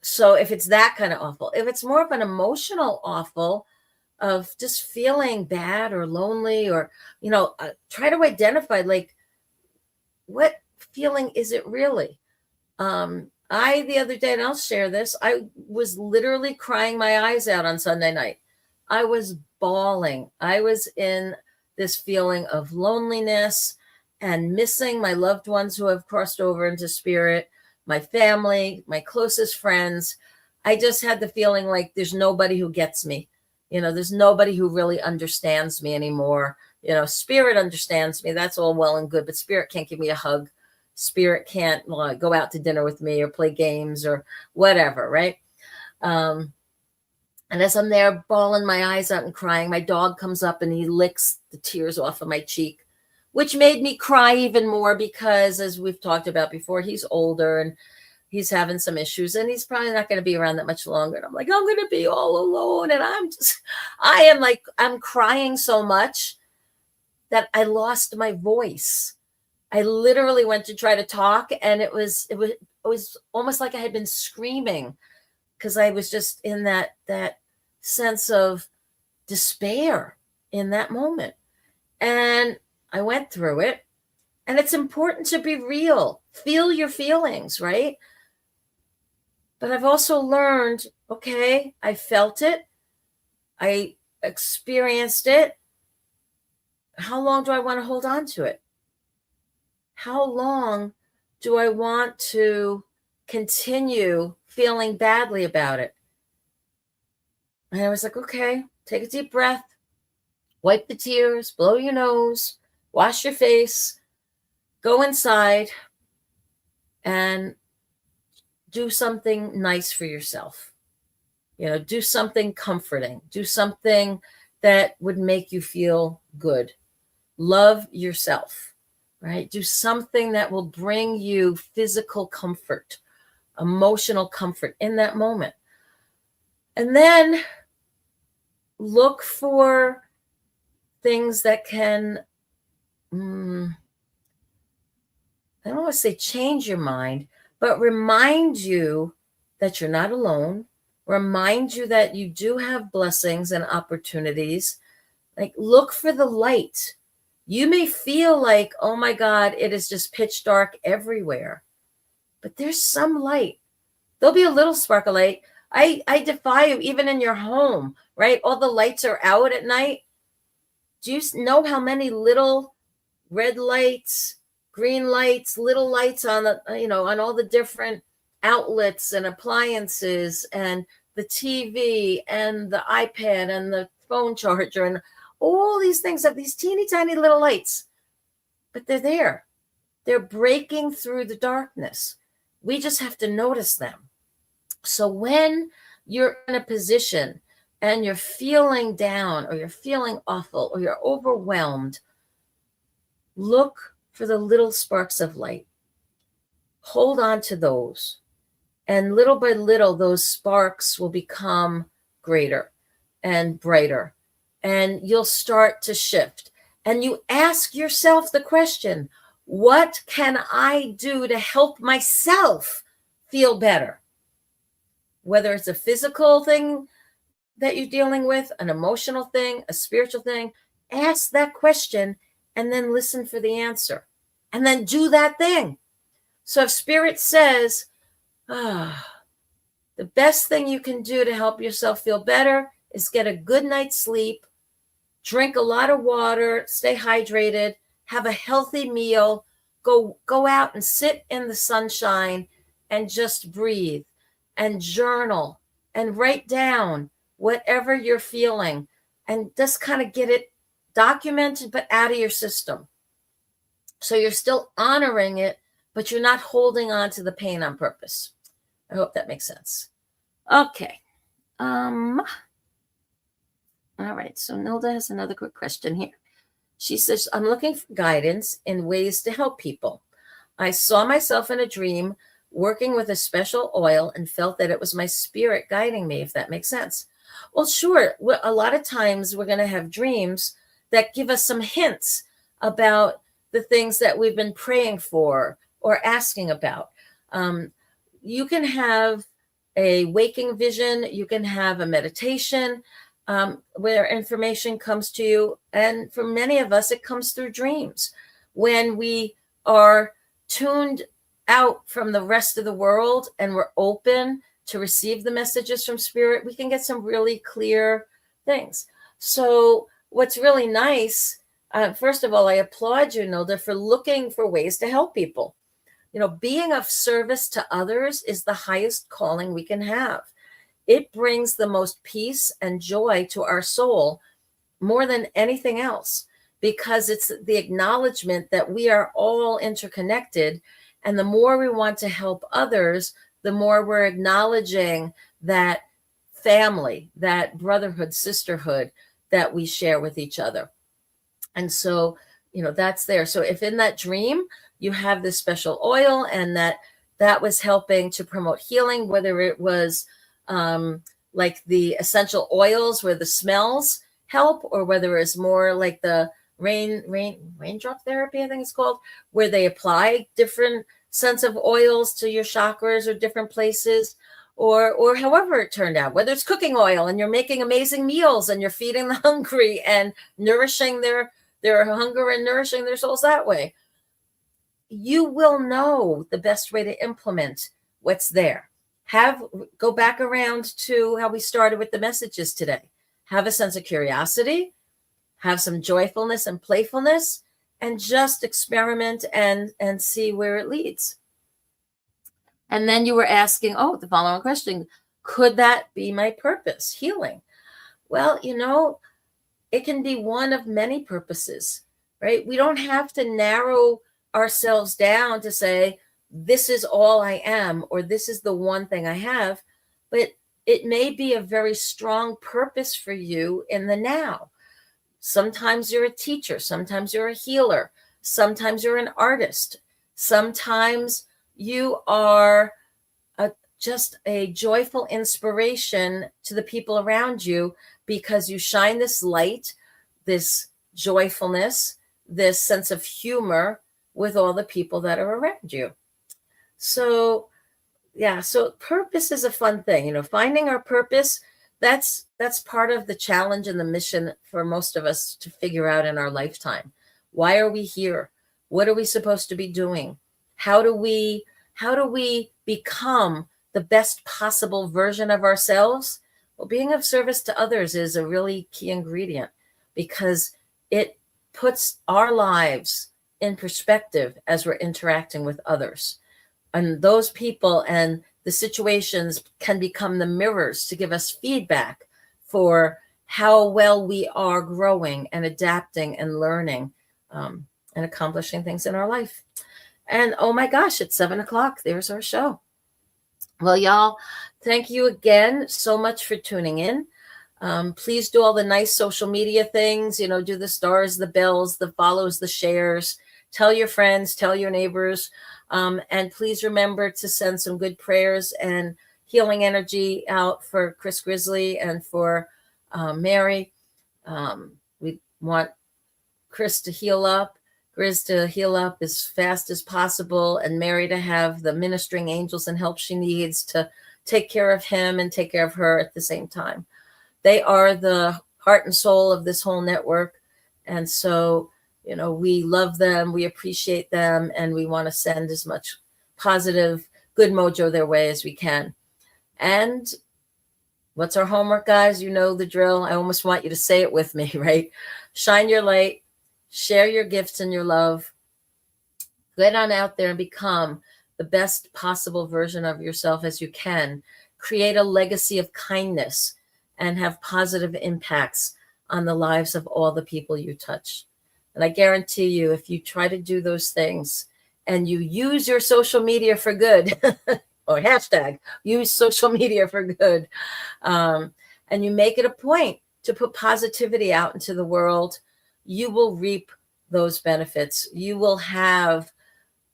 So if it's that kind of awful, if it's more of an emotional awful of just feeling bad or lonely, or, try to identify, like, what feeling is it really? The other day, and I'll share this, I was literally crying my eyes out on Sunday night. I was bawling. I was in this feeling of loneliness and missing my loved ones who have crossed over into spirit, my family, my closest friends. I just had the feeling like there's nobody who gets me. There's nobody who really understands me anymore. Spirit understands me. That's all well and good, but spirit can't give me a hug. Spirit can't go out to dinner with me or play games or whatever, right? And as I'm there bawling my eyes out and crying, my dog comes up and he licks the tears off of my cheek, which made me cry even more because, as we've talked about before, he's older and he's having some issues and he's probably not going to be around that much longer. And I'm like, I'm going to be all alone. And I'm crying so much that I lost my voice. I literally went to try to talk and it was almost like I had been screaming because I was just in that sense of despair in that moment. And I went through it. And it's important to be real. Feel your feelings, right? But I've also learned, okay, I felt it. I experienced it. How long do I want to hold on to it? How long do I want to continue feeling badly about it? And I was like, okay, take a deep breath, wipe the tears, blow your nose, wash your face, go inside and do something nice for yourself. Do something comforting, do something that would make you feel good. Love yourself, right? Do something that will bring you physical comfort, emotional comfort in that moment. And then look for things that can, I don't want to say change your mind, but remind you that you're not alone. Remind you that you do have blessings and opportunities. Like, look for the light. You may feel like, oh my God, it is just pitch dark everywhere. But there's some light. There'll be a little spark of light. I defy you, even in your home, right? All the lights are out at night. Do you know how many little red lights, green lights, little lights on on all the different outlets and appliances and the TV and the iPad and the phone charger and all these things have these teeny tiny little lights, but they're there. They're breaking through the darkness. We just have to notice them. So when you're in a position and you're feeling down or you're feeling awful or you're overwhelmed, look for the little sparks of light. Hold on to those. And little by little, those sparks will become greater and brighter. And you'll start to shift. And you ask yourself the question, what can I do to help myself feel better? Whether it's a physical thing that you're dealing with, an emotional thing, a spiritual thing, ask that question and then listen for the answer. And then do that thing. So if Spirit says, the best thing you can do to help yourself feel better is get a good night's sleep, drink a lot of water, stay hydrated, have a healthy meal, go out and sit in the sunshine and just breathe and journal and write down whatever you're feeling and just kind of get it documented but out of your system. So you're still honoring it, but you're not holding on to the pain on purpose. I hope that makes sense. Okay. All right. So Nilda has another quick question here. She says, I'm looking for guidance in ways to help people. I saw myself in a dream working with a special oil and felt that it was my spirit guiding me, if that makes sense. Well, sure. A lot of times we're going to have dreams that give us some hints about the things that we've been praying for or asking about. You can have a waking vision. You can have a meditation where information comes to you. And for many of us, it comes through dreams. When we are tuned out from the rest of the world and we're open to receive the messages from Spirit, we can get some really clear things. So what's really nice, first of all, I applaud you, Nilda, for looking for ways to help people. Being of service to others is the highest calling we can have. It brings the most peace and joy to our soul more than anything else. because it's the acknowledgement that we are all interconnected. And the more we want to help others, the more we're acknowledging that family, that brotherhood, sisterhood that we share with each other. And so, that's there. So if in that dream you have this special oil and that was helping to promote healing, whether it was like the essential oils where the smells help, or whether it's more like the raindrop therapy, I think it's called, where they apply different scents of oils to your chakras or different places, or however it turned out, whether it's cooking oil and you're making amazing meals and you're feeding the hungry and nourishing their hunger and nourishing their souls that way, you will know the best way to implement what's there. Go back around to how we started with the messages today. Have a sense of curiosity, have some joyfulness and playfulness, and just experiment and see where it leads. And then you were asking, the following question, could that be my purpose, healing? Well, it can be one of many purposes, right? We don't have to narrow ourselves down to say, this is all I am, or this is the one thing I have, but it may be a very strong purpose for you in the now. Sometimes you're a teacher, sometimes you're a healer, sometimes you're an artist, sometimes you are just a joyful inspiration to the people around you because you shine this light, this joyfulness, this sense of humor with all the people that are around you. So, so purpose is a fun thing. Finding our purpose, that's part of the challenge and the mission for most of us to figure out in our lifetime. Why are we here? What are we supposed to be doing? How do we become the best possible version of ourselves? Well, being of service to others is a really key ingredient because it puts our lives in perspective as we're interacting with others. And those people and the situations can become the mirrors to give us feedback for how well we are growing and adapting and learning and accomplishing things in our life. And oh my gosh, it's 7:00. There's our show. Well, y'all, thank you again so much for tuning in. Please do all the nice social media things, do the stars, the bells, the follows, the shares, tell your friends, tell your neighbors. And please remember to send some good prayers and healing energy out for Chris Grizzly and for Mary. We want Chris to heal up, Grizz to heal up as fast as possible, and Mary to have the ministering angels and help she needs to take care of him and take care of her at the same time. They are the heart and soul of this whole network. And so, we love them, we appreciate them, and we want to send as much positive, good mojo their way as we can. And what's our homework, guys? You know the drill. I almost want you to say it with me, right? Shine your light, share your gifts and your love. Get on out there and become the best possible version of yourself as you can. Create a legacy of kindness and have positive impacts on the lives of all the people you touch. And I guarantee you, if you try to do those things and you use your social media for good, or hashtag use social media for good, and you make it a point to put positivity out into the world, you will reap those benefits. You will have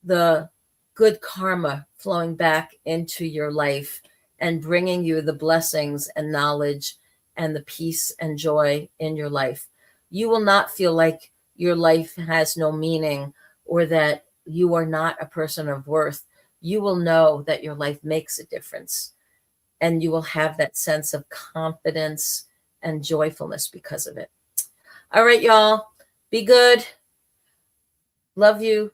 the good karma flowing back into your life and bringing you the blessings and knowledge and the peace and joy in your life. You will not feel like your life has no meaning or that you are not a person of worth. You will know that your life makes a difference, and you will have that sense of confidence and joyfulness because of it. All right, y'all, be good. Love you.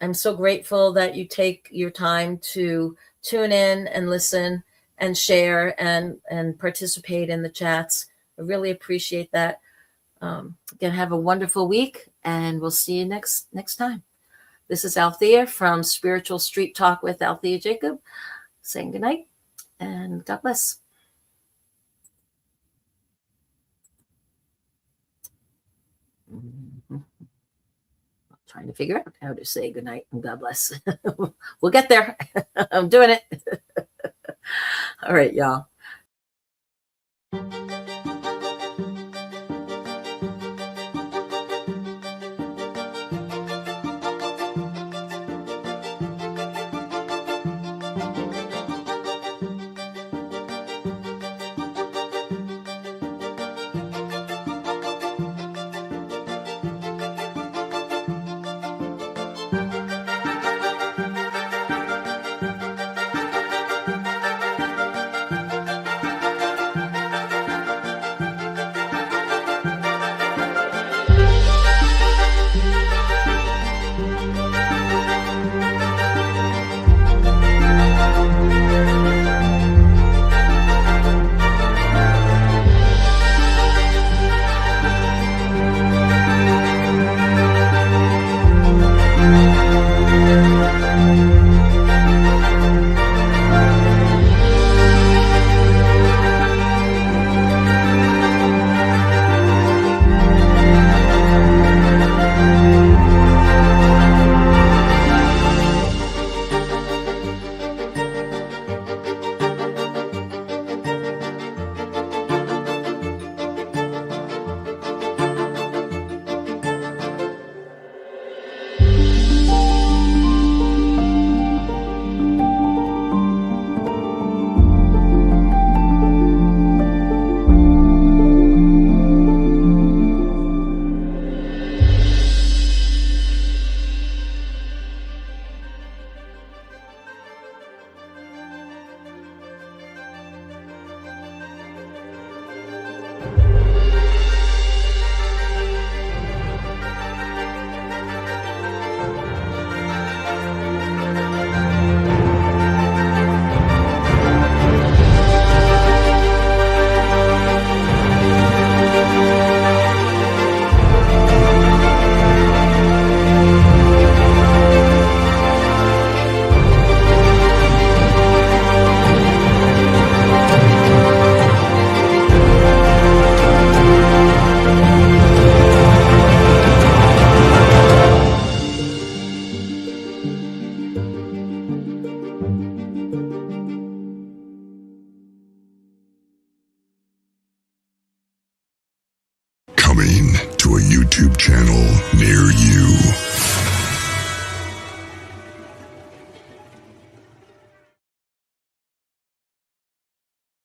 I'm so grateful that you take your time to tune in and listen and share and participate in the chats. I really appreciate that. Again, have a wonderful week, and we'll see you next time. This is Alethea from Spiritual Street Talk with Alethea Jacob, saying goodnight and God bless. Mhm. Trying to figure out how to say goodnight and God bless. We'll get there. I'm doing it. All right, y'all. Coming to a YouTube channel near you.